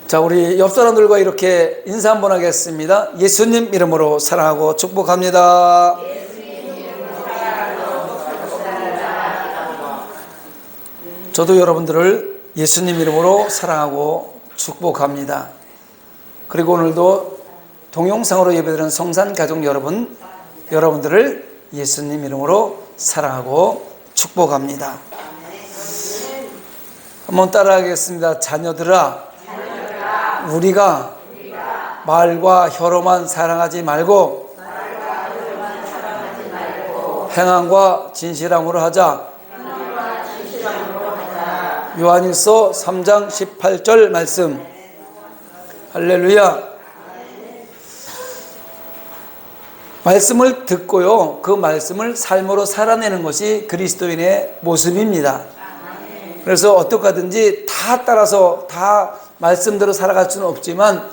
자, 우리 옆 사람들과 이렇게 인사 한번 하겠습니다. 예수님 이름으로 사랑하고 축복합니다. 저도 여러분들을 예수님 이름으로 사랑하고 축복합니다. 그리고 오늘도 동영상으로 예배드리는 성산 가족 여러분, 여러분들을 예수님 이름으로 사랑하고 축복합니다. 한번 따라하겠습니다. 자녀들아, 우리가 말과 혀로만 사랑하지 말고 행함과 진실함으로 하자. 요한일서 3장 18절 말씀. 할렐루야. 말씀을 듣고요, 그 말씀을 삶으로 살아내는 것이 그리스도인의 모습입니다. 그래서 어떻게 하든지 다 따라서 다 말씀대로 살아갈 수는 없지만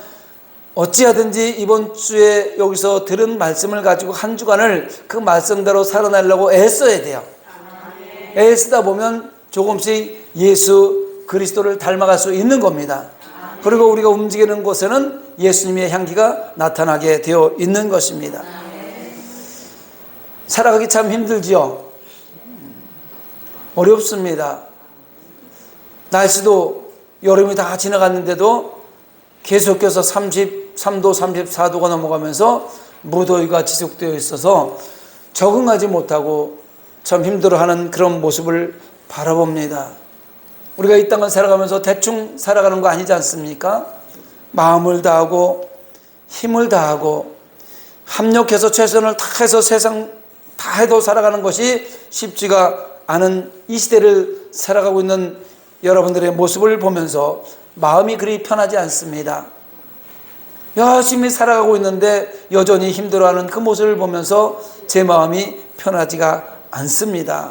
어찌하든지 이번 주에 여기서 들은 말씀을 가지고 한 주간을 그 말씀대로 살아내려고 애써야 돼요. 애쓰다 보면 조금씩 예수 그리스도를 닮아갈 수 있는 겁니다. 그리고 우리가 움직이는 곳에는 예수님의 향기가 나타나게 되어 있는 것입니다. 살아가기 참 힘들지요. 어렵습니다. 날씨도 여름이 다 지나갔는데도 계속해서 33도, 34도가 넘어가면서 무더위가 지속되어 있어서 적응하지 못하고 참 힘들어하는 그런 모습을 바라봅니다. 우리가 이 땅을 살아가면서 대충 살아가는 거 아니지 않습니까? 마음을 다하고 힘을 다하고 합력해서 최선을 다해서 세상 다 해도 살아가는 것이 쉽지가 않은 이 시대를 살아가고 있는 여러분들의 모습을 보면서 마음이 그리 편하지 않습니다. 열심히 살아가고 있는데 여전히 힘들어하는 그 모습을 보면서 제 마음이 편하지가 않습니다.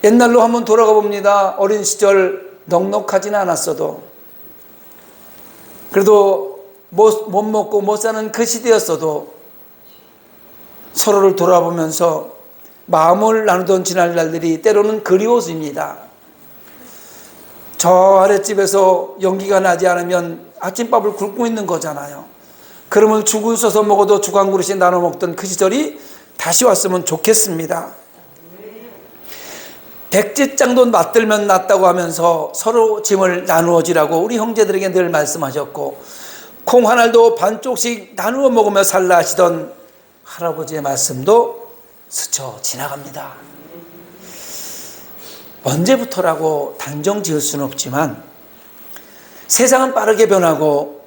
옛날로 한번 돌아가 봅니다. 어린 시절 넉넉하지는 않았어도 그래도 못 먹고 못 사는 그 시대였어도 서로를 돌아보면서 마음을 나누던 지난 날들이 때로는 그리워집니다. 저 아랫집에서 연기가 나지 않으면 아침밥을 굶고 있는 거잖아요. 그러면 죽을 써서 먹어도 죽 한 그릇씩 나눠 먹던 그 시절이 다시 왔으면 좋겠습니다. 백지장도 맞들면 낫다고 하면서 서로 짐을 나누어지라고 우리 형제들에게 늘 말씀하셨고, 콩 한 알도 반쪽씩 나누어 먹으며 살라 하시던 할아버지의 말씀도 스쳐 지나갑니다. 언제부터라고 단정 지을 수는 없지만 세상은 빠르게 변하고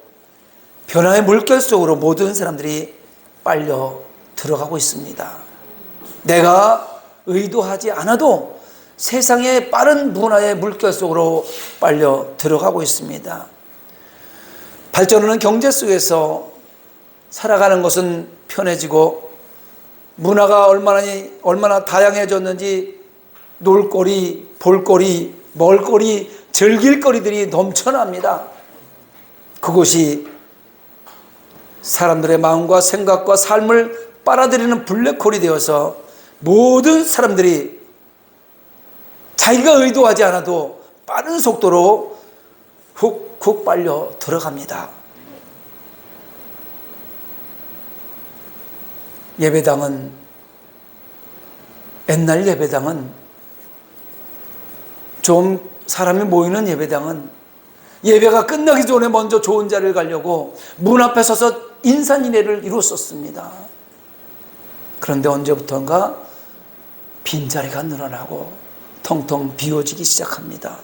변화의 물결 속으로 모든 사람들이 빨려 들어가고 있습니다. 내가 의도하지 않아도 세상의 빠른 문화의 물결 속으로 빨려 들어가고 있습니다. 발전하는 경제 속에서 살아가는 것은 편해지고 문화가 얼마나 다양해졌는지 놀거리, 볼거리, 먹을거리, 즐길거리들이 넘쳐납니다. 그것이 사람들의 마음과 생각과 삶을 빨아들이는 블랙홀이 되어서 모든 사람들이 자기가 의도하지 않아도 빠른 속도로 훅훅 빨려 들어갑니다. 예배당은, 옛날 예배당은, 좀 사람이 모이는 예배당은 예배가 끝나기 전에 먼저 좋은 자리를 가려고 문 앞에 서서 인산인해를 이뤘었습니다. 그런데 언제부턴가 빈자리가 늘어나고 텅텅 비워지기 시작합니다.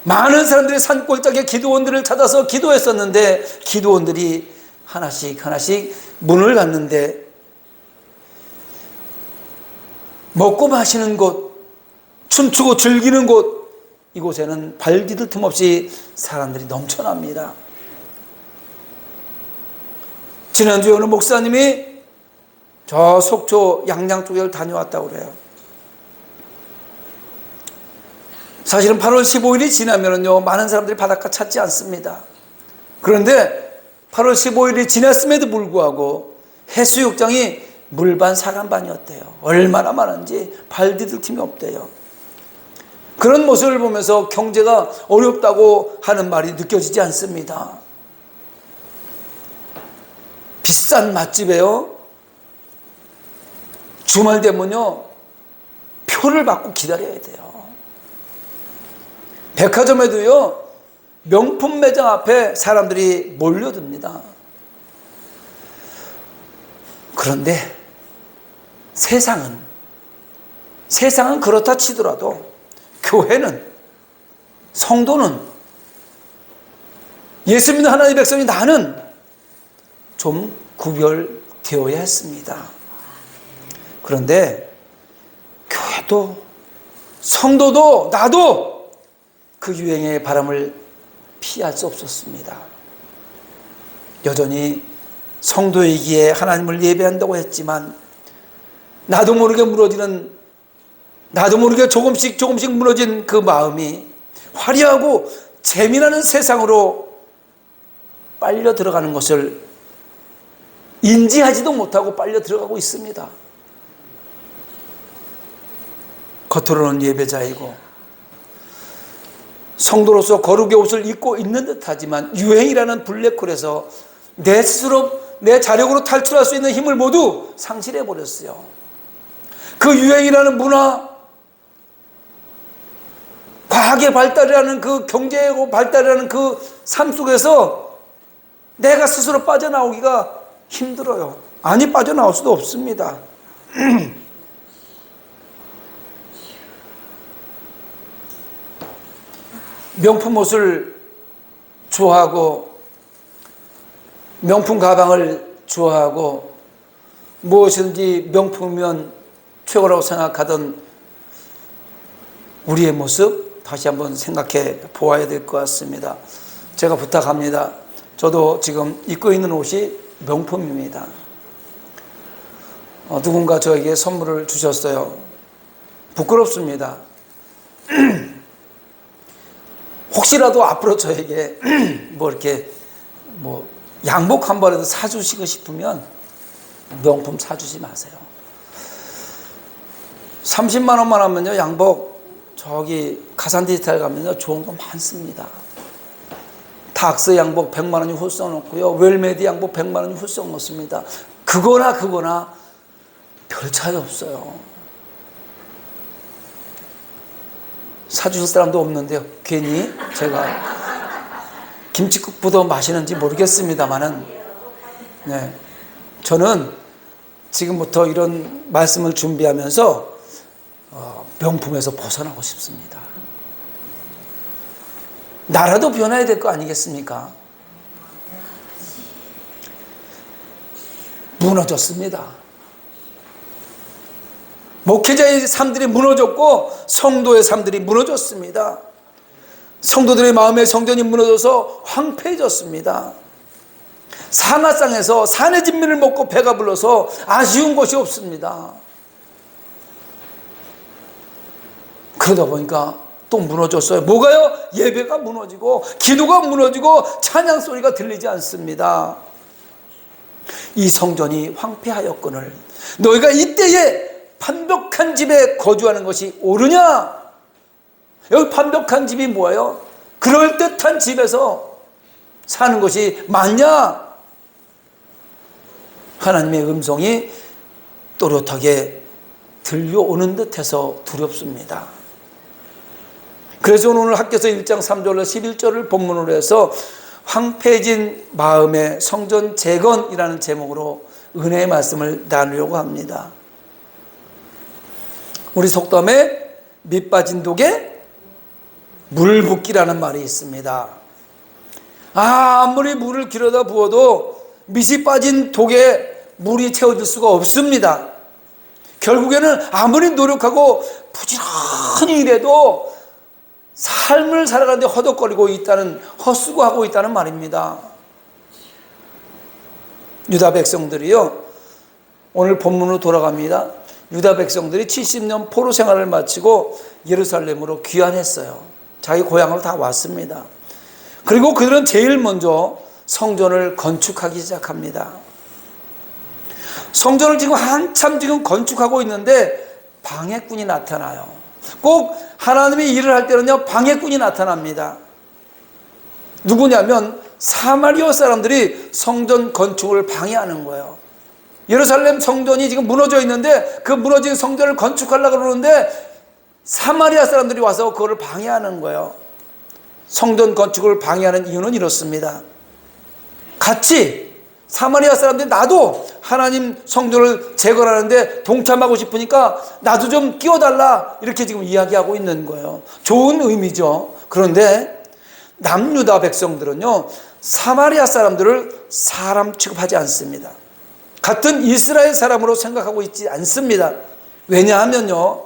많은 사람들이 산골짜기에 기도원들을 찾아서 기도했었는데 기도원들이 하나씩 하나씩 문을 닫는데 먹고 마시는 곳, 춤추고 즐기는 곳, 이곳에는 발 디딜 틈 없이 사람들이 넘쳐납니다. 지난주에 어느 목사님이 저 속초 양양 쪽에 다녀왔다고 그래요. 사실은 8월 15일이 지나면은요, 많은 사람들이 바닷가 찾지 않습니다. 그런데 8월 15일이 지났음에도 불구하고 해수욕장이 물반 사람 반이었대요. 얼마나 많은지 발 디딜 틈이 없대요. 그런 모습을 보면서 경제가 어렵다고 하는 말이 느껴지지 않습니다. 비싼 맛집에요, 주말 되면요 표를 받고 기다려야 돼요. 백화점에도요 명품 매장 앞에 사람들이 몰려듭니다. 그런데 세상은 그렇다 치더라도 교회는, 성도는, 예수 믿는 하나님의 백성이 나는 좀 구별되어야 했습니다. 그런데 교회도 성도도 나도 그 유행의 바람을 피할 수 없었습니다. 여전히 성도이기에 하나님을 예배한다고 했지만 나도 모르게 조금씩 무너진 그 마음이 화려하고 재미나는 세상으로 빨려 들어가는 것을 인지하지도 못하고 빨려 들어가고 있습니다. 겉으로는 예배자이고 성도로서 거룩의 옷을 입고 있는 듯하지만 유행이라는 블랙홀에서 내 스스로 내 자력으로 탈출할 수 있는 힘을 모두 상실해버렸어요. 그 유행이라는 문화, 과학의 발달이라는 그 경제의 발달이라는 그 삶 속에서 내가 스스로 빠져나오기가 힘들어요. 아니, 빠져나올 수도 없습니다. 명품 옷을 좋아하고 명품 가방을 좋아하고 무엇이든지 명품이면 최고라고 생각하던 우리의 모습 다시 한번 생각해 보아야 될 것 같습니다. 제가 부탁합니다. 저도 지금 입고 있는 옷이 명품입니다. 누군가 저에게 선물을 주셨어요. 부끄럽습니다. 혹시라도 앞으로 저에게 이렇게 양복 한 벌이라도 사주시고 싶으면 명품 사주지 마세요. 30만 원만 하면요 양복 저기 가산 디지털 가면요 좋은 거 많습니다. 닥스 양복 100만 원이 훌쩍 넣고요, 웰메디 양복 100만 원이 훌쩍 넣습니다. 그거나 별 차이 없어요. 사주실 사람도 없는데요, 괜히 제가 김치국부터 마시는지 모르겠습니다만은, 네, 저는 지금부터 이런 말씀을 준비하면서 명품에서 벗어나고 싶습니다. 나라도 변해야 될 거 아니겠습니까? 무너졌습니다. 목회자의 삶들이 무너졌고 성도의 삶들이 무너졌습니다. 성도들의 마음의 성전이 무너져서 황폐해졌습니다. 상하상에서 산의 진미를 먹고 배가 불러서 아쉬운 것이 없습니다. 그러다 보니까 또 무너졌어요. 뭐가요? 예배가 무너지고 기도가 무너지고 찬양 소리가 들리지 않습니다. 이 성전이 황폐하였거늘 너희가 이때에 판벽한 집에 거주하는 것이 옳으냐? 여기 판벽한 집이 뭐예요? 그럴듯한 집에서 사는 것이 맞냐? 하나님의 음성이 또렷하게 들려오는 듯해서 두렵습니다. 그래서 오늘 학개서 1장 3절로 11절을 본문으로 해서 황폐해진 마음의 성전 재건이라는 제목으로 은혜의 말씀을 나누려고 합니다. 우리 속담에 밑 빠진 독에 물 붓기라는 말이 있습니다. 아무리 물을 길어다 부어도 밑이 빠진 독에 물이 채워질 수가 없습니다. 결국에는 아무리 노력하고 부지런히 일해도 삶을 살아가는데 허덕거리고 있다는, 헛수고하고 있다는 말입니다. 유다 백성들이요, 오늘 본문으로 돌아갑니다. 유다 백성들이 70년 포로 생활을 마치고 예루살렘으로 귀환했어요. 자기 고향으로 다 왔습니다. 그리고 그들은 제일 먼저 성전을 건축하기 시작합니다. 성전을 지금 한참 건축하고 있는데 방해꾼이 나타나요. 꼭 하나님이 일을 할 때는요, 방해꾼이 나타납니다. 누구냐면 사마리아 사람들이 성전 건축을 방해하는 거예요. 예루살렘 성전이 지금 무너져 있는데 그 무너진 성전을 건축하려고 그러는데 사마리아 사람들이 와서 그거를 방해하는 거예요. 성전 건축을 방해하는 이유는 이렇습니다. 같이 사마리아 사람들이 나도 하나님 성전을 재건하는데 동참하고 싶으니까 나도 좀 끼워달라, 이렇게 지금 이야기하고 있는 거예요. 좋은 의미죠. 그런데 남유다 백성들은요, 사마리아 사람들을 사람 취급하지 않습니다. 같은 이스라엘 사람으로 생각하고 있지 않습니다. 왜냐하면요,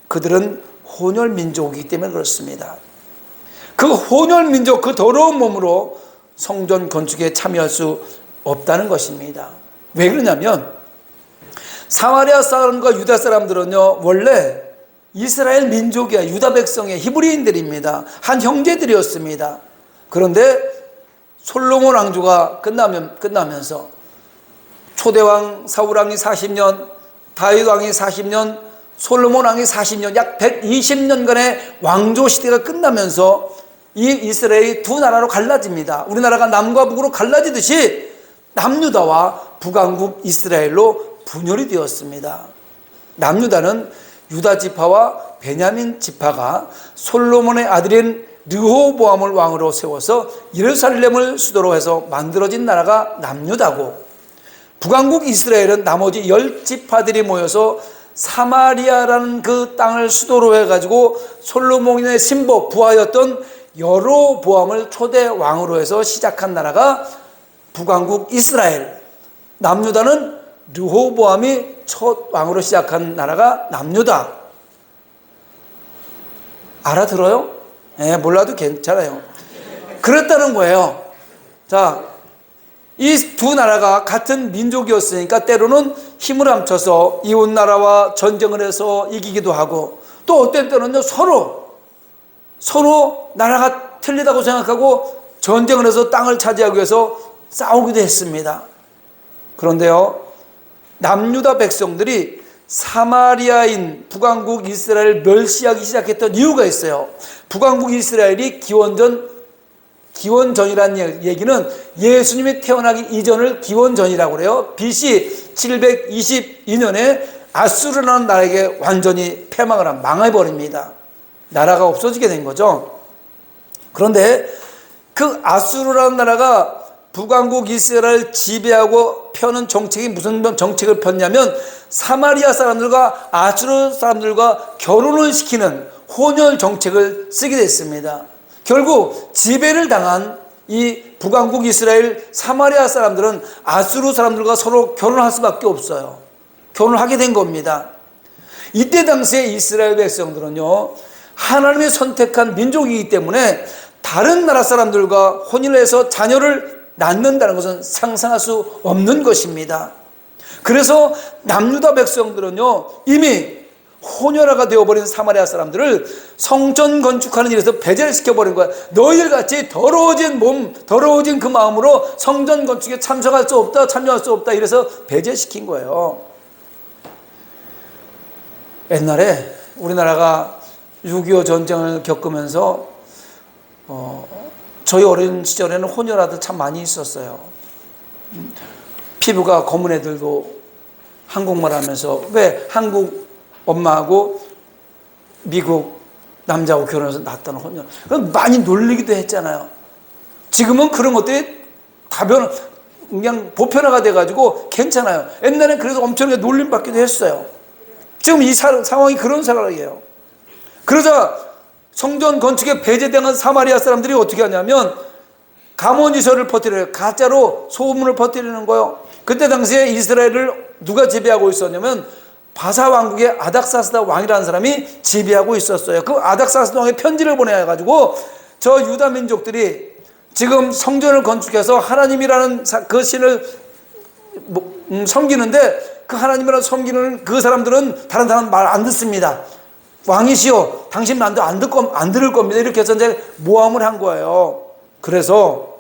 그들은 혼혈 민족이기 때문에 그렇습니다. 그 혼혈 민족, 그 더러운 몸으로 성전 건축에 참여할 수 없다는 것입니다. 왜 그러냐면 사마리아 사람과 유다 사람들은요, 원래 이스라엘 민족이야, 유다 백성의 히브리인들입니다. 한 형제들이었습니다. 그런데 솔로몬 왕조가 끝나면서 초대왕 사울왕이 40년, 다윗 왕이 40년, 솔로몬 왕이 40년, 약 120년간의 왕조 시대가 끝나면서 이 이스라엘이 두 나라로 갈라집니다. 우리나라가 남과 북으로 갈라지듯이 남유다와 북왕국 이스라엘로 분열이 되었습니다. 남유다는 유다 지파와 베냐민 지파가 솔로몬의 아들인 르호보암을 왕으로 세워서 예루살렘을 수도로 해서 만들어진 나라가 남유다고, 북왕국 이스라엘은 나머지 10지파들이 모여서 사마리아라는 그 땅을 수도로 해가지고 솔로몬의 신복 부하였던 여로보암을 초대 왕으로 해서 시작한 나라가 북왕국 이스라엘, 남유다는 르호보암이 첫 왕으로 시작한 나라가 남유다. 알아들어요? 네, 몰라도 괜찮아요. 그랬다는 거예요. 자, 이 두 나라가 같은 민족이었으니까 때로는 힘을 합쳐서 이웃 나라와 전쟁을 해서 이기기도 하고, 또 어떤 때는요, 서로 나라가 틀리다고 생각하고 전쟁을 해서 땅을 차지하기 위해서 싸우기도 했습니다. 그런데요, 남유다 백성들이 사마리아인 북왕국 이스라엘을 멸시하기 시작했던 이유가 있어요. 북왕국 이스라엘이 기원전이라는 얘기는 예수님이 태어나기 이전을 기원전이라고 그래요. BC 722년에 아수르라는 나라에게 완전히 패망을 망해버립니다. 나라가 없어지게 된 거죠. 그런데 그 아수르라는 나라가 북왕국 이스라엘을 지배하고 펴는 정책이 무슨 정책을 폈냐면 사마리아 사람들과 아수르 사람들과 결혼을 시키는 혼혈 정책을 쓰게 됐습니다. 결국 지배를 당한 이 북왕국 이스라엘 사마리아 사람들은 아수르 사람들과 서로 결혼할 수밖에 없어요. 결혼을 하게 된 겁니다. 이때 당시에 이스라엘 백성들은요, 하나님이 선택한 민족이기 때문에 다른 나라 사람들과 혼인해서 자녀를 낳는다는 것은 상상할 수 없는 것입니다. 그래서 남유다 백성들은요, 이미 혼혈아가 되어버린 사마리아 사람들을 성전 건축하는 일에서 배제를 시켜버린 거야. 너희들 같이 더러워진 몸, 더러워진 그 마음으로 성전 건축에 참여할 수 없다 이래서 배제시킨 거예요. 옛날에 우리나라가 6.25 전쟁을 겪으면서 저희 어린 시절에는 혼혈아들 참 많이 있었어요. 피부가 검은 애들도 한국말 하면서, 왜 한국 엄마하고 미국 남자하고 결혼해서 낳았던 혼혈, 많이 놀리기도 했잖아요. 지금은 그런 것들이 다 그냥 보편화가 돼가지고 괜찮아요. 옛날엔 그래서 엄청나게 놀림받기도 했어요. 지금 이 상황이 그런 상황이에요. 그러자 성전 건축에 배제당한 사마리아 사람들이 어떻게 하냐면 가모니서를 퍼뜨려요. 가짜로 소문을 퍼뜨리는 거예요. 그때 당시에 이스라엘을 누가 지배하고 있었냐면 바사 왕국의 아닥사스다 왕이라는 사람이 지배하고 있었어요. 그 아닥사스다 왕의 편지를 보내가지고 저 유다 민족들이 지금 성전을 건축해서 하나님이라는 그 신을 섬기는데, 그 하나님이라는 섬기는 그 사람들은 다른 사람 말 안 듣습니다. 왕이시여, 당신 말도 안 들을 겁니다. 이렇게 해서 이제 모함을 한 거예요. 그래서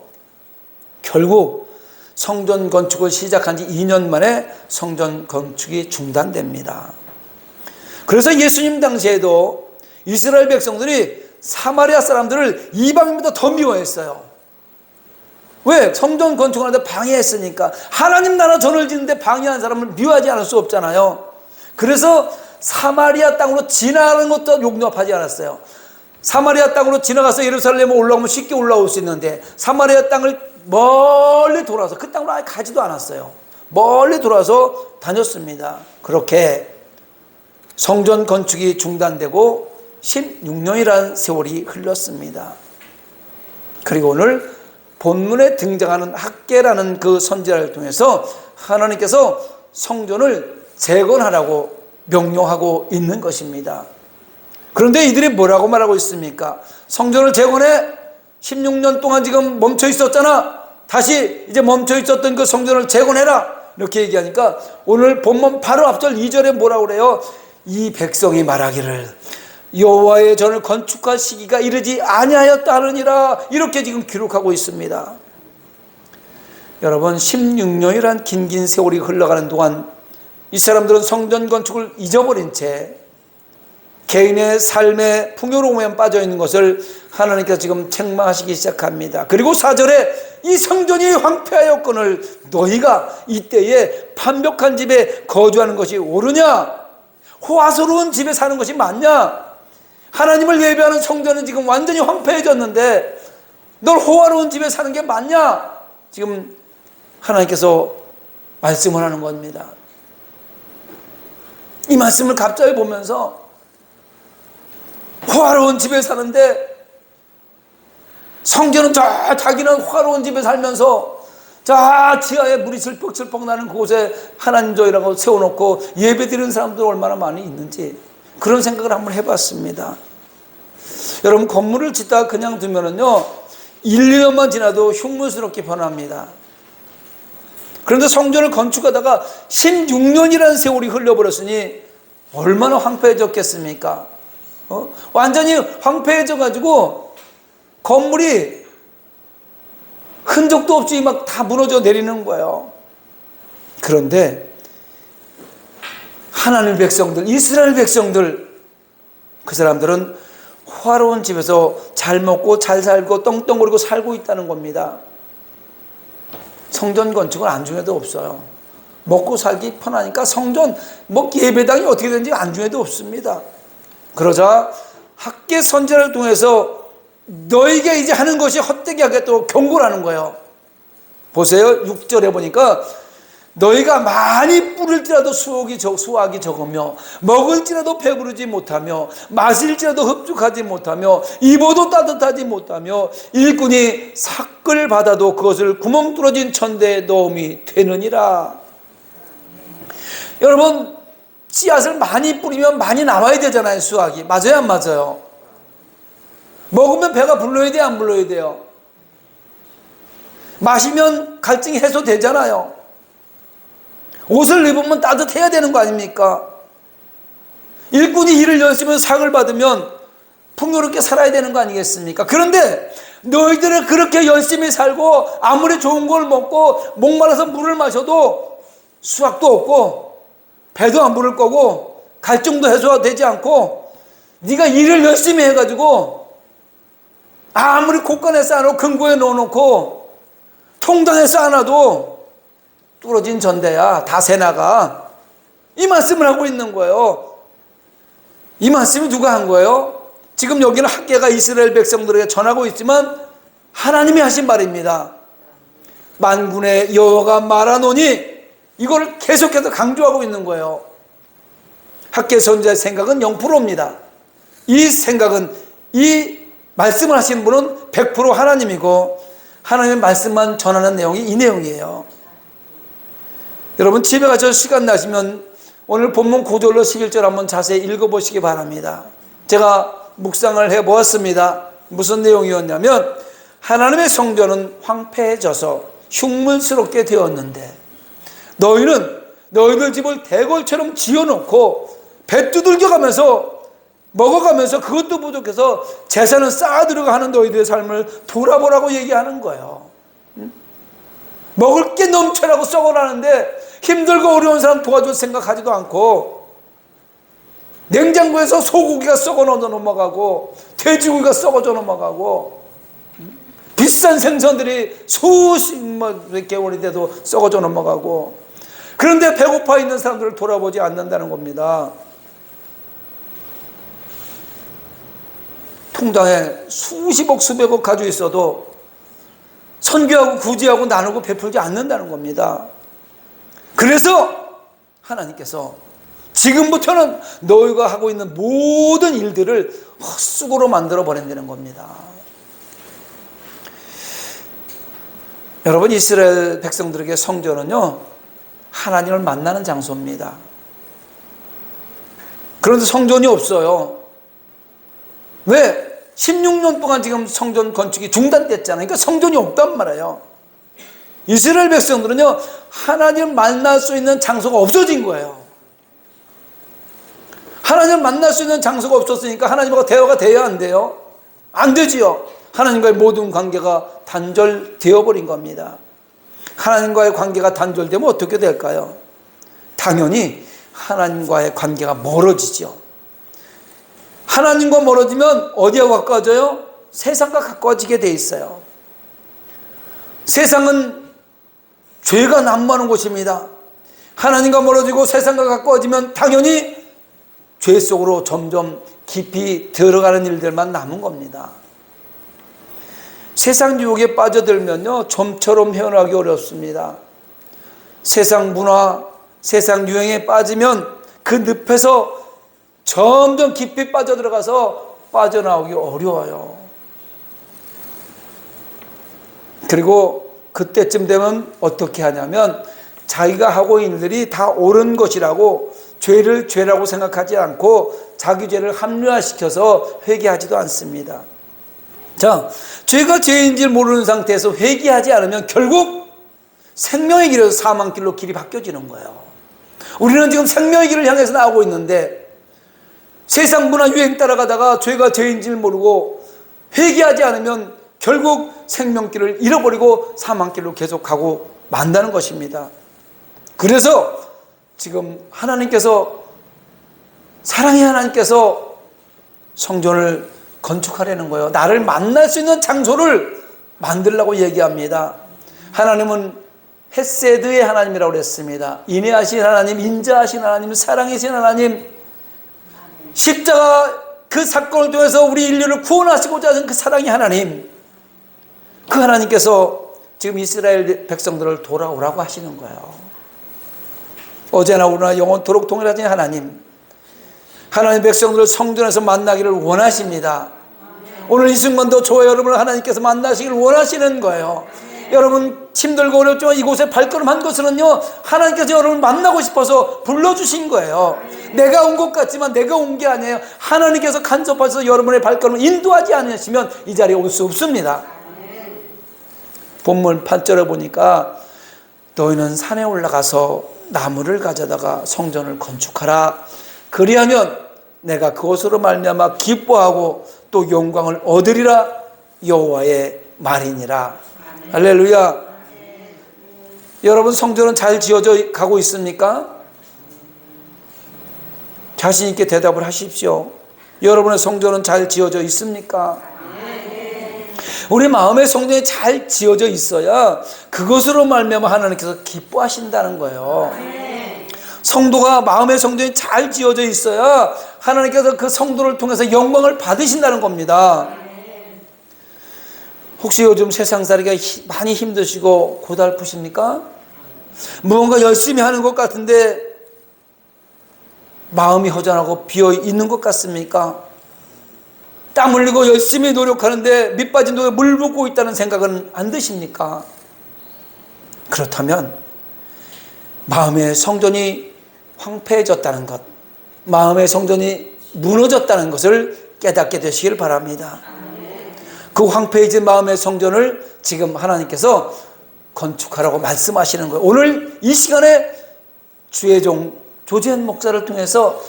결국 성전 건축을 시작한 지 2년 만에 성전 건축이 중단됩니다. 그래서 예수님 당시에도 이스라엘 백성들이 사마리아 사람들을 이방인보다 더 미워했어요. 왜? 성전 건축하는데 방해했으니까. 하나님 나라 전을 짓는데 방해한 사람을 미워하지 않을 수 없잖아요. 그래서 사마리아 땅으로 지나가는 것도 용납하지 않았어요. 사마리아 땅으로 지나가서 예루살렘에 올라오면 쉽게 올라올 수 있는데 사마리아 땅을 멀리 돌아서 그 땅으로 아예 가지도 않았어요. 멀리 돌아서 다녔습니다. 그렇게 성전 건축이 중단되고 16년이라는 세월이 흘렀습니다. 그리고 오늘 본문에 등장하는 학개라는 그 선지자를 통해서 하나님께서 성전을 재건하라고 명령하고 있는 것입니다. 그런데 이들이 뭐라고 말하고 있습니까? 성전을 재건해 16년 동안 지금 멈춰 있었잖아. 다시 이제 멈춰 있었던 그 성전을 재건해라. 이렇게 얘기하니까 오늘 본문 바로 앞절 2절에 뭐라고 그래요? 이 백성이 말하기를 여호와의 전을 건축할 시기가 이르지 아니하였다 하느니라. 이렇게 지금 기록하고 있습니다. 여러분 16년이란 긴 세월이 흘러가는 동안 이 사람들은 성전 건축을 잊어버린 채 개인의 삶의 풍요로움에 빠져 있는 것을 하나님께서 지금 책망하시기 시작합니다. 그리고 4절에 이 성전이 황폐하였거늘 너희가 이때에 판벽한 집에 거주하는 것이 옳으냐? 호화스러운 집에 사는 것이 맞냐? 하나님을 예배하는 성전은 지금 완전히 황폐해졌는데 널 호화로운 집에 사는 게 맞냐? 지금 하나님께서 말씀을 하는 겁니다. 이 말씀을 갑자기 보면서 호화로운 집에 사는데 성전은 자기는 호화로운 집에 살면서 지하에 물이 슬쩍슬쩍 나는 그곳에 하나님 저희라고 세워놓고 예배드리는 사람들 얼마나 많이 있는지 그런 생각을 한번 해봤습니다. 여러분 건물을 짓다가 그냥 두면은요 1, 2년만 지나도 흉물스럽게 변합니다. 그런데 성전을 건축하다가 16년이라는 세월이 흘려버렸으니 얼마나 황폐해졌겠습니까? 완전히 황폐해져가지고 건물이 흔적도 없이 막 다 무너져 내리는 거예요. 그런데 하나님 백성들, 이스라엘 백성들, 그 사람들은 호화로운 집에서 잘 먹고 잘 살고 떵떵거리고 살고 있다는 겁니다. 성전 건축은 안중에도 없어요. 먹고 살기 편하니까 성전 예배당이 어떻게 되는지 안중에도 없습니다. 그러자 학개 선지자를 통해서 너에게 이제 하는 것이 헛되게 하겠다고 경고를 하는 거예요. 보세요. 6절에 보니까 너희가 많이 뿌릴지라도 수확이 적으며 먹을지라도 배부르지 못하며 마실지라도 흡족하지 못하며 입어도 따뜻하지 못하며 일꾼이 삭을 받아도 그것을 구멍 뚫어진 천대에 넣음이 되느니라. 여러분 씨앗을 많이 뿌리면 많이 나와야 되잖아요. 수확이. 맞아요 안 맞아요? 먹으면 배가 불러야 돼요 안 불러야 돼요? 마시면 갈증이 해소되잖아요. 옷을 입으면 따뜻해야 되는 거 아닙니까? 일꾼이 일을 열심히 해서 상을 받으면 풍요롭게 살아야 되는 거 아니겠습니까? 그런데 너희들은 그렇게 열심히 살고 아무리 좋은 걸 먹고 목말라서 물을 마셔도 수확도 없고 배도 안 부를 거고 갈증도 해소되지 않고 네가 일을 열심히 해가지고 아무리 곳간에 쌓아놓고 금고에 넣어놓고 통장에 쌓아놔도 뚫어진 전대야 다 새나가. 이 말씀을 하고 있는 거예요. 이 말씀이 누가 한 거예요? 지금 여기는 학개가 이스라엘 백성들에게 전하고 있지만 하나님이 하신 말입니다. 만군의 여호와가 말하노니 이걸 계속해서 강조하고 있는 거예요. 학개 선지자의 생각은 0%입니다. 이 생각은 이 말씀을 하신 분은 100% 하나님이고 하나님의 말씀만 전하는 내용이 이 내용이에요. 여러분 집에 가서 시간 나시면 오늘 본문 9절로 11절 한번 자세히 읽어보시기 바랍니다. 제가 묵상을 해보았습니다. 무슨 내용이었냐면 하나님의 성전은 황폐해져서 흉물스럽게 되었는데 너희는 너희들 집을 대궐처럼 지어놓고 배 두들겨가면서 먹어가면서 그것도 부족해서 재산을 쌓아들어가 하는 너희들의 삶을 돌아보라고 얘기하는 거예요. 먹을 게 넘쳐나고 썩어나는데 힘들고 어려운 사람 도와줄 생각하지도 않고 냉장고에서 소고기가 썩어져 넘어가고 돼지고기가 썩어져 넘어가고 비싼 생선들이 수십 개월이 돼도 썩어져 넘어가고, 그런데 배고파 있는 사람들을 돌아보지 않는다는 겁니다. 통장에 수십억 수백억 가지고 있어도 선교하고 구제하고 나누고 베풀지 않는다는 겁니다. 그래서 하나님께서 지금부터는 너희가 하고 있는 모든 일들을 헛수고로 만들어 버린다는 겁니다. 여러분, 이스라엘 백성들에게 성전은요, 하나님을 만나는 장소입니다. 그런데 성전이 없어요. 왜? 16년 동안 지금 성전 건축이 중단됐잖아요. 그러니까 성전이 없단 말이에요. 이스라엘 백성들은요, 하나님을 만날 수 있는 장소가 없어진 거예요. 하나님을 만날 수 있는 장소가 없었으니까 하나님과 대화가 돼야 안 돼요? 안 되지요. 하나님과의 모든 관계가 단절되어 버린 겁니다. 하나님과의 관계가 단절되면 어떻게 될까요? 당연히 하나님과의 관계가 멀어지죠. 하나님과 멀어지면 어디와 가까워져요? 세상과 가까워지게 돼 있어요. 세상은 죄가 난무하는 곳입니다. 하나님과 멀어지고 세상과 가까워지면 당연히 죄 속으로 점점 깊이 들어가는 일들만 남은 겁니다. 세상 유혹에 빠져들면요, 좀처럼 헤어나기 어렵습니다. 세상 문화, 세상 유행에 빠지면 그 늪에서 점점 깊이 빠져들어가서 빠져나오기 어려워요. 그리고 그때쯤 되면 어떻게 하냐면 자기가 하고 있는 일들이 다 옳은 것이라고 죄를 죄라고 생각하지 않고 자기 죄를 합리화시켜서 회개하지도 않습니다. 자, 죄가 죄인지 모르는 상태에서 회개하지 않으면 결국 생명의 길에서 사망 길로 길이 바뀌어지는 거예요. 우리는 지금 생명의 길을 향해서 나오고 있는데 세상 문화 유행 따라가다가 죄가 죄인지를 모르고 회개하지 않으면 결국 생명길을 잃어버리고 사망길로 계속하고 만다는 것입니다. 그래서 지금 하나님께서, 사랑의 하나님께서 성전을 건축하려는 거예요. 나를 만날 수 있는 장소를 만들라고 얘기합니다. 하나님은 헤세드의 하나님이라고 그랬습니다. 인애하신 하나님, 인자하신 하나님, 사랑이신 하나님, 십자가 그 사건을 통해서 우리 인류를 구원하시고자 하신 그 사랑의 하나님, 그 하나님께서 지금 이스라엘 백성들을 돌아오라고 하시는 거예요. 어제나 오늘나 영원토록 동일하신 하나님, 하나님 백성들을 성전에서 만나기를 원하십니다. 오늘 이 순간도 저와 여러분을 하나님께서 만나시기를 원하시는 거예요. 여러분 힘들고 어렵지만 이곳에 발걸음한 것은요, 하나님께서 여러분을 만나고 싶어서 불러주신 거예요. 내가 온 것 같지만 내가 온 게 아니에요. 하나님께서 간섭하셔서 여러분의 발걸음을 인도하지 않으시면 이 자리에 올 수 없습니다. 본문 8절에 보니까 너희는 산에 올라가서 나무를 가져다가 성전을 건축하라. 그리하면 내가 그것으로 말미암아 기뻐하고 또 영광을 얻으리라. 여호와의 말이니라. 할렐루야. 여러분 성전은 잘 지어져 가고 있습니까? 자신 있게 대답을 하십시오. 여러분의 성전은 잘 지어져 있습니까? 우리 마음의 성전이 잘 지어져 있어야 그것으로 말미암아 하나님께서 기뻐하신다는 거예요. 성도가 마음의 성전이 잘 지어져 있어야 하나님께서 그 성도를 통해서 영광을 받으신다는 겁니다. 혹시 요즘 세상살이가 많이 힘드시고 고달프십니까? 무언가 열심히 하는 것 같은데 마음이 허전하고 비어 있는 것 같습니까? 땀 흘리고 열심히 노력하는데 밑빠진 독에 물 붓고 있다는 생각은 안 드십니까? 그렇다면 마음의 성전이 황폐해졌다는 것, 마음의 성전이 무너졌다는 것을 깨닫게 되시길 바랍니다. 그 황폐해진 마음의 성전을 지금 하나님께서 건축하라고 말씀하시는 거예요. 오늘 이 시간에 주의 종 조재현 목사를 통해서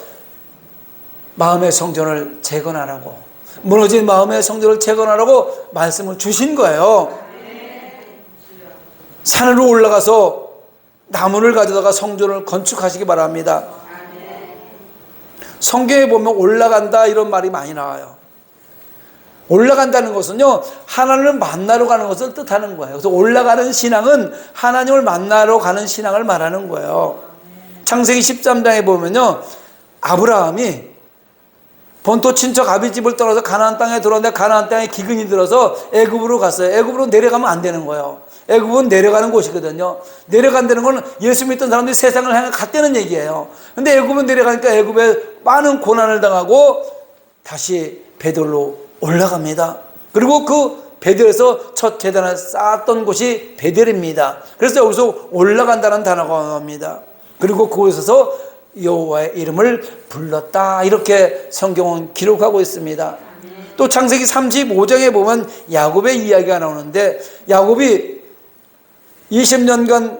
마음의 성전을 재건하라고, 무너진 마음의 성전을 재건하라고 말씀을 주신 거예요. 산으로 올라가서 나무를 가져다가 성전을 건축하시기 바랍니다. 성경에 보면 올라간다 이런 말이 많이 나와요. 올라간다는 것은요, 하나님을 만나러 가는 것을 뜻하는 거예요. 그래서 올라가는 신앙은 하나님을 만나러 가는 신앙을 말하는 거예요. 창세기 13장에 보면요, 아브라함이 본토 친척 아비집을 떠나서 가나안 땅에 들어왔는데 가나안 땅에 기근이 들어서 애굽으로 갔어요. 애굽으로 내려가면 안 되는 거예요. 애굽은 내려가는 곳이거든요. 내려간다는 건 예수 믿던 사람들이 세상을 향해 갔다는 얘기예요. 근데 애굽은 내려가니까 애굽에 많은 고난을 당하고 다시 베들로 올라갑니다. 그리고 그 베델에서 첫 제단을 쌓았던 곳이 베델입니다. 그래서 여기서 올라간다는 단어가 나옵니다. 그리고 그곳에서 여호와의 이름을 불렀다, 이렇게 성경은 기록하고 있습니다. 또 창세기 35장에 보면 야곱의 이야기가 나오는데, 야곱이 20년간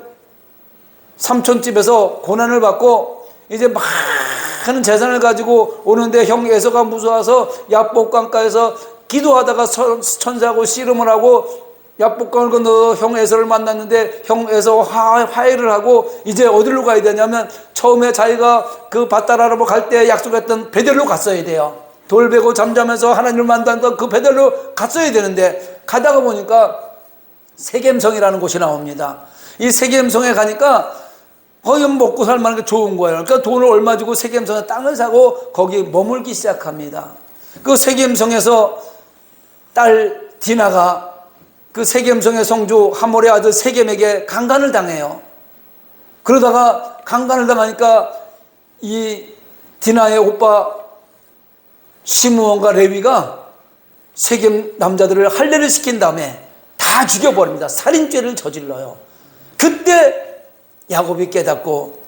삼촌집에서 고난을 받고 이제 많은 재산을 가지고 오는데 형 에서가 무서워서 야복강가에서 기도하다가 천사하고 씨름을 하고 야복강을 건너 형 에서를 만났는데 형 에서 화해를 하고 이제 어디로 가야 되냐면 처음에 자기가 그 밧다라로 갈 때 약속했던 베델로 갔어야 돼요. 돌 베고 잠자면서 하나님을 만났던 그 베델로 갔어야 되는데, 가다가 보니까 세겜성이라는 곳이 나옵니다. 이 세겜성에 가니까 거기 먹고 살만한 게 좋은 거예요. 그러니까 돈을 얼마 주고 세겜성에 땅을 사고 거기 머물기 시작합니다. 그 세겜성에서 딸 디나가 그 세겜성의 성주 하몰의 아들 세겜에게 강간을 당해요. 그러다가 강간을 당하니까 이 디나의 오빠 시므온과 레위가 세겜 남자들을 할례를 시킨 다음에 다 죽여버립니다. 살인죄를 저질러요. 그때 야곱이 깨닫고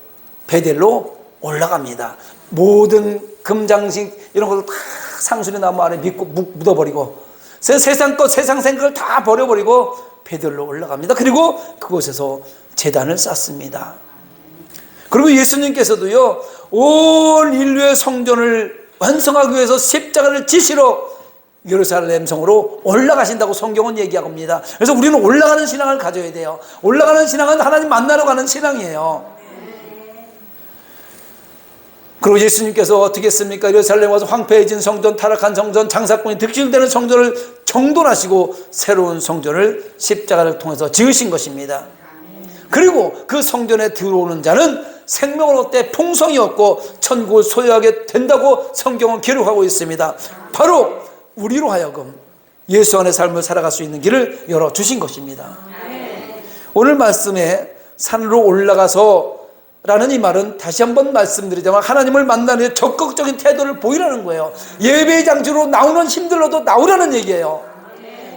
베델로 올라갑니다. 모든 금장식 이런 것을 다 상수리 나무 아래 묻어버리고 세상 것, 세상 생각을 다 버려버리고 베델로 올라갑니다. 그리고 그곳에서 제단을 쌓습니다. 그리고 예수님께서도요, 온 인류의 성전을 완성하기 위해서 십자가를 지시러 예루살렘 성으로 올라가신다고 성경은 얘기하고 있습니다. 그래서 우리는 올라가는 신앙을 가져야 돼요. 올라가는 신앙은 하나님 만나러 가는 신앙이에요. 그리고 예수님께서 어떻게 했습니까? 예루살렘 와서 황폐해진 성전, 타락한 성전, 장사꾼이 득실되는 성전을 정돈하시고 새로운 성전을 십자가를 통해서 지으신 것입니다. 그리고 그 성전에 들어오는 자는 생명을 얻되 풍성이 없고 천국을 소유하게 된다고 성경은 기록하고 있습니다. 바로 우리로 하여금 예수 안의 삶을 살아갈 수 있는 길을 열어주신 것입니다. 오늘 말씀에 산으로 올라가서 라는 이 말은 다시 한번 말씀드리자면 하나님을 만나는 적극적인 태도를 보이라는 거예요. 예배의 장소로 나오는 힘들어도 나오라는 얘기예요.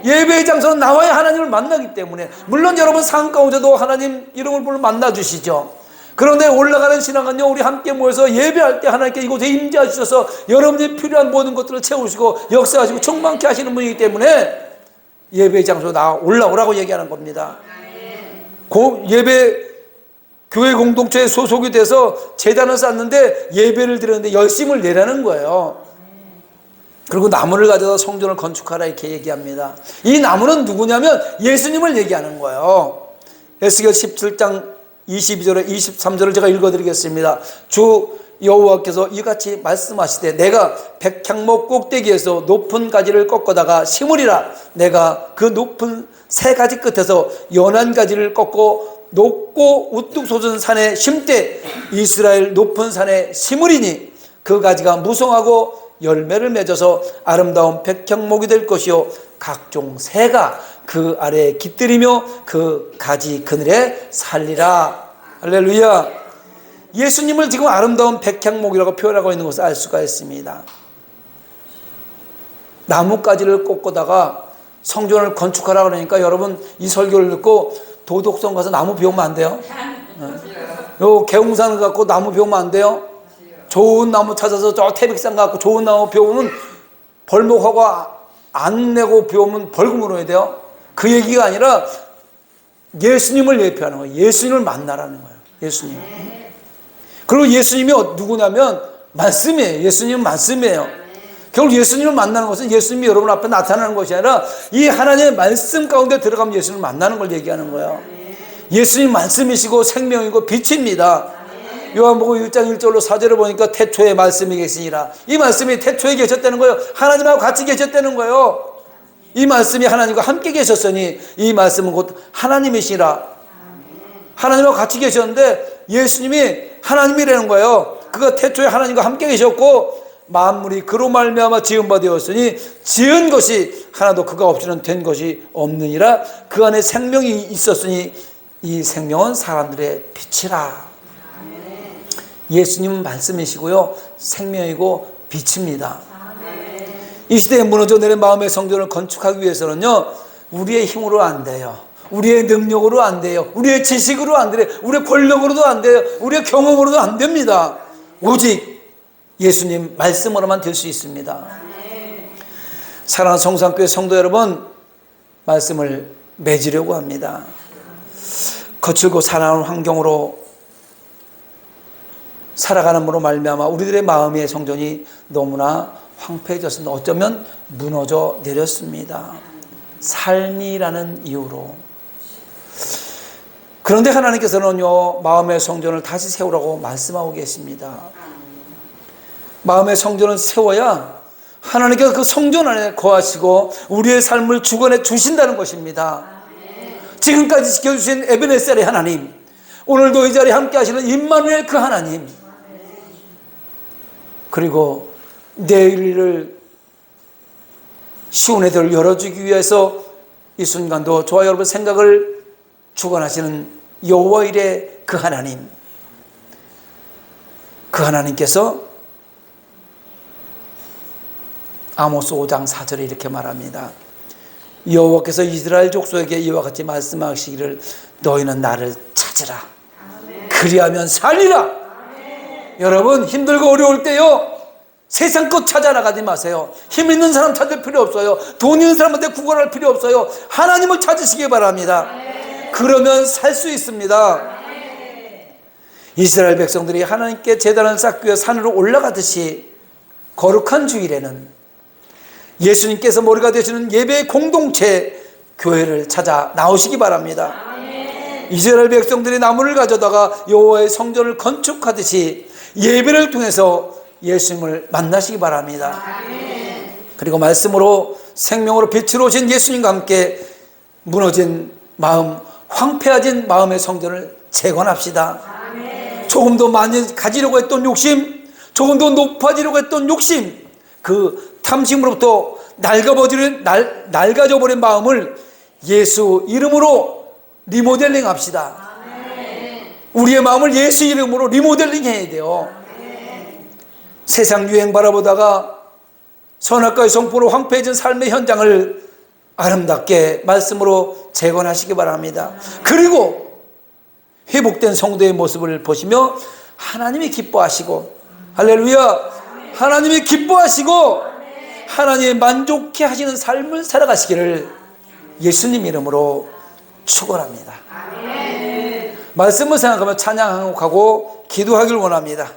예배의 장소는 나와야 하나님을 만나기 때문에, 물론 여러분 삶 가운데도 하나님 이름을 부르며 만나주시죠. 그런데 올라가는 신앙은요, 우리 함께 모여서 예배할 때 하나님께 이곳에 임재하셔서 여러분이 필요한 모든 것들을 채우시고 역사하시고 충만케 하시는 분이기 때문에 예배의 장소로 올라오라고 얘기하는 겁니다. 예배 교회 공동체에 소속이 돼서 제단을 쌓는데 예배를 드렸는데 열심을 내라는 거예요. 그리고 나무를 가져서 성전을 건축하라 이렇게 얘기합니다. 이 나무는 누구냐면 예수님을 얘기하는 거예요. 에스겔 17장 22절에 23절을 제가 읽어드리겠습니다. 주 여호와께서 이같이 말씀하시되 내가 백향목 꼭대기에서 높은 가지를 꺾어다가 심으리라. 내가 그 높은 세 가지 끝에서 연한 가지를 꺾고 높고 우뚝 솟은 산에 심되 이스라엘 높은 산에 심으리니 그 가지가 무성하고 열매를 맺어서 아름다운 백향목이 될 것이요 각종 새가 그 아래에 깃들이며 그 가지 그늘에 살리라. 할렐루야. 예수님을 지금 아름다운 백향목이라고 표현하고 있는 것을 알 수가 있습니다. 나뭇가지를 꺾고다가 성전을 건축하라 그러니까 여러분 이 설교를 듣고 도덕성 가서 나무 배우면 안 돼요? 요 개웅산 갖고 나무 배우면 안 돼요? 좋은 나무 찾아서 저 태백산 갖고 좋은 나무 배우면 벌목하고 안 내고 배우면 벌금을 넣어야 돼요? 그 얘기가 아니라 예수님을 예표하는 거예요. 예수님을 만나라는 거예요. 예수님. 그리고 예수님이 누구냐면 말씀이에요. 예수님은 말씀이에요. 결국 예수님을 만나는 것은 예수님이 여러분 앞에 나타나는 것이 아니라 이 하나님의 말씀 가운데 들어가면 예수님을 만나는 걸 얘기하는 거예요. 예수님 말씀이시고 생명이고 빛입니다. 요한복음 1장 1절로 4절을 보니까 태초에 말씀이 계시니라. 이 말씀이 태초에 계셨다는 거예요. 하나님하고 같이 계셨다는 거예요. 이 말씀이 하나님과 함께 계셨으니 이 말씀은 곧 하나님이시라. 하나님하고 같이 계셨는데 예수님이 하나님이라는 거예요. 그가 태초에 하나님과 함께 계셨고 만물이 그로 말미암아 지은 바 되었으니 지은 것이 하나도 그가 없이는 된 것이 없느니라. 그 안에 생명이 있었으니 이 생명은 사람들의 빛이라. 예수님은 말씀이시고요, 생명이고 빛입니다. 이 시대에 무너져 내린 마음의 성전을 건축하기 위해서는요, 우리의 힘으로 안 돼요. 우리의 능력으로 안 돼요. 우리의 지식으로 안 돼요. 우리의 권력으로도 안 돼요. 우리의 경험으로도 안 됩니다. 오직 예수님 말씀으로만 될 수 있습니다. 사랑하는 성산교회 성도 여러분, 말씀을 맺으려고 합니다. 거칠고 사나운 환경으로 살아가는으로 말미암아 우리들의 마음의 성전이 너무나 황폐해졌습니다. 어쩌면 무너져 내렸습니다. 삶이라는 이유로. 그런데 하나님께서는요, 마음의 성전을 다시 세우라고 말씀하고 계십니다. 마음의 성전을 세워야 하나님께서 그 성전 안에 거하시고 우리의 삶을 주관해 주신다는 것입니다. 지금까지 지켜주신 에베네셀의 하나님, 오늘도 이 자리에 함께 하시는 임마누엘 그 하나님, 그리고 내일을 시온의 들을 열어주기 위해서 이 순간도 저와 여러분 생각을 주관하시는 여호와 일의 그 하나님, 그 하나님께서 아모스 5장 4절에 이렇게 말합니다. 여호와께서 이스라엘 족속에게 이와 같이 말씀하시기를 너희는 나를 찾으라. 그리하면 살리라. 여러분, 힘들고 어려울 때요, 세상 것 찾아나가지 마세요. 힘 있는 사람 찾을 필요 없어요. 돈 있는 사람한테 구걸할 필요 없어요. 하나님을 찾으시기 바랍니다. 그러면 살 수 있습니다. 이스라엘 백성들이 하나님께 제단을 쌓기 위해 산으로 올라가듯이 거룩한 주일에는 예수님께서 머리가 되시는 예배의 공동체 교회를 찾아 나오시기 바랍니다. 이스라엘 백성들이 나무를 가져다가 여호와의 성전을 건축하듯이 예배를 통해서 예수님을 만나시기 바랍니다. 그리고 말씀으로 생명으로 빛으로 오신 예수님과 함께 무너진 마음, 황폐해진 마음의 성전을 재건합시다. 조금 더 많이 가지려고 했던 욕심, 조금 더 높아지려고 했던 욕심, 그 탐심으로부터 낡아져 버린 마음을 예수 이름으로 리모델링 합시다. 우리의 마음을 예수 이름으로 리모델링 해야 돼요. 세상 유행 바라보다가 선악과의 성포로 황폐해진 삶의 현장을 아름답게 말씀으로 재건하시기 바랍니다. 그리고 회복된 성도의 모습을 보시며 하나님이 기뻐하시고, 할렐루야, 하나님이 기뻐하시고 하나님이 만족해 하시는 삶을 살아가시기를 예수님 이름으로 축원합니다. 말씀을 생각하며 찬양하고 기도하길 원합니다.